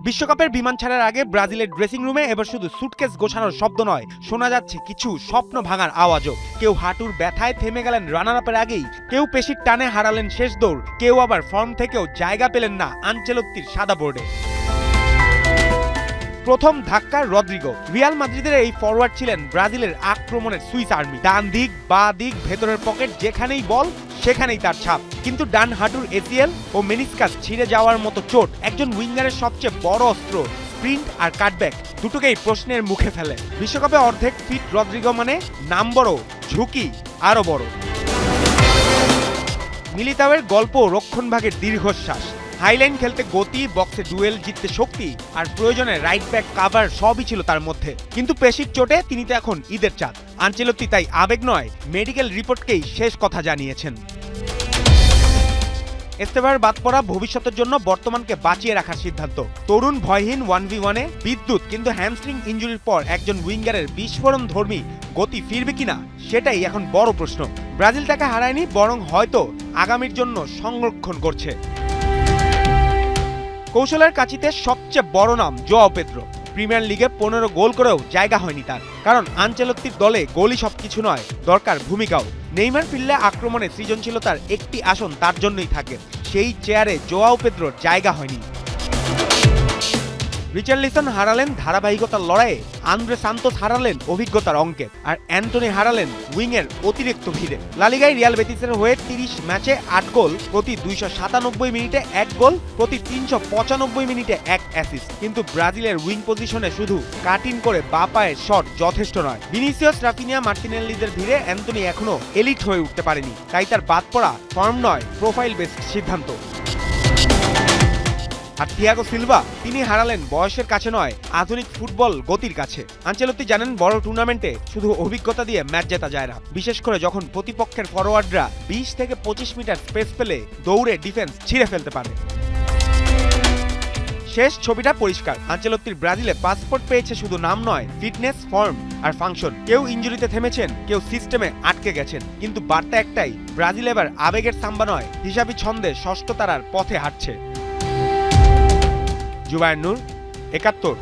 বিশ্বকাপের বিমান ছাড়ার আগে ব্রাজিলের ড্রেসিং রুমে এবার শুধু সুটকেস গোছানোর শব্দ নয়, শোনা যাচ্ছে কিছু স্বপ্ন ভাঙার আওয়াজও। কেউ হাঁটুর ব্যথায় থেমে গেলেন রানার আপের আগেই, কেউ পেশির টানে হারালেন শেষ দৌড়, কেউ আবার ফর্ম থেকেও জায়গা পেলেন না আনচেলত্তির সাদা বোর্ডে। প্রথম ধাক্কা রদ্রিগো। রিয়াল মাদ্রিদের এই ফরওয়ার্ড ছিলেন ব্রাজিলের আক্রমণের সুইস আর্মি। ডান দিক, বাঁ দিক, ভেতরের পকেট, যেখানেই বল সেখানেই তার ছাপ। কিন্তু ডান হাঁটুর এসিএল ও মেনিসকাস ছিঁড়ে যাওয়ার মতো চোট একজন উইঙ্গারের সবচেয়ে বড় অস্ত্র স্প্রিন্ট আর কাটব্যাক দুটোকেই প্রশ্নের মুখে ফেলে। বিশ্বকাপে অর্ধেক ফিট রদ্রিগো মানে নাম বড়, ঝুঁকি আরও বড়। মিলিতাওয়ের গল্প রক্ষণভাগের দীর্ঘশ্বাস। হাইলাইন খেলতে গতি, বক্সে ডুয়েল জিততে শক্তি আর প্রয়োজনে রাইট ব্যাক কাভার সবই ছিল তার মধ্যে। কিন্তু পেশির চোটে তিনি তো এখন ঈদের চাঁদ। আনচেলত্তি তাই আবেগ নয়, মেডিকেল রিপোর্টকেই শেষ কথা জানিয়েছেন। এস্তেভার বাদ পড়া ভবিষ্যতের জন্য বর্তমানকে বাঁচিয়ে রাখার সিদ্ধান্ত। তরুণ ভয়হীন 1v1-এ বিদ্যুৎ, কিন্তু হ্যামস্ট্রিং ইনজুরির পর একজন উইঙ্গারের বিস্ফোরণ ধর্মী গতি ফিরবে কিনা সেটাই এখন বড় প্রশ্ন। ব্রাজিল তাকে হারায়নি, বরং হয়তো আগামীর জন্য সংরক্ষণ করছে। কৌশলের কাছিতে সবচেয়ে বড় নাম জোয়াও পেদ্রো। প্রিমিয়ার লিগে 15 গোল করেও জায়গা হয়নি তার, কারণ আনচেলত্তির দলে গোলই সবকিছু নয়, দরকার ভূমিকাও। নেইমার ফিরলে আক্রমণে সৃজনশীলতার একটি আসন তার জন্যই থাকে, সেই চেয়ারে জোয়াও পেদ্রোর জায়গা হয়নি। রিচার্লিসন হারালেন ধারাবাহিকতার লড়াইয়ে, আন্দ্রে সান্তোস হারালেন অভিজ্ঞতার অঙ্কে, আর অ্যান্টনি হারালেন উইংয়ের অতিরিক্ত ভিড়ে। লা লিগায় রিয়াল বেতিসের হয়ে 30 ম্যাচে 8 গোল, প্রতি 297 মিনিটে 1 গোল, প্রতি 395 মিনিটে 1 অ্যাসিস্ট। কিন্তু ব্রাজিলের উইং পজিশনে শুধু কাট ইন করে বাঁ পায়ের শট যথেষ্ট নয়। ভিনিসিয়াস, রাফিনিয়া, মার্টিনেল্লিদের ভিড়ে অ্যান্টনি এখনো এলিট হয়ে উঠতে পারেনি, তাই তার বাদ পড়া ফর্ম নয়, প্রোফাইল বেসড সিদ্ধান্ত। আর থিয়াগো সিলভা, তিনি হারালেন বয়সের কাছে নয়, আধুনিক ফুটবল গতির কাছে। আনচেলত্তি জানেন বড় টুর্নামেন্টে শুধু অভিজ্ঞতা দিয়ে ম্যাচ জেতা যায় না, বিশেষ করে যখন প্রতিপক্ষের ফরওয়ার্ডরা 20 থেকে 25 মিটার স্পেস পেলে দৌড়ে ডিফেন্স ছিঁড়ে ফেলতে পারে। শেষ ছবিটা পরিষ্কার, আনচেলত্তির ব্রাজিলে পাসপোর্ট পেয়েছে শুধু নাম নয়, ফিটনেস, ফর্ম আর ফাংশন। কেউ ইনজুরিতে থেমেছেন, কেউ সিস্টেমে আটকে গেছেন, কিন্তু বার্তা একটাই, ব্রাজিল এবার আবেগের সাম্বা নয়, হিসাবি ছন্দে ষষ্ঠ তারার পথে হাঁটছে। জুবায়ের নূর, ৭১।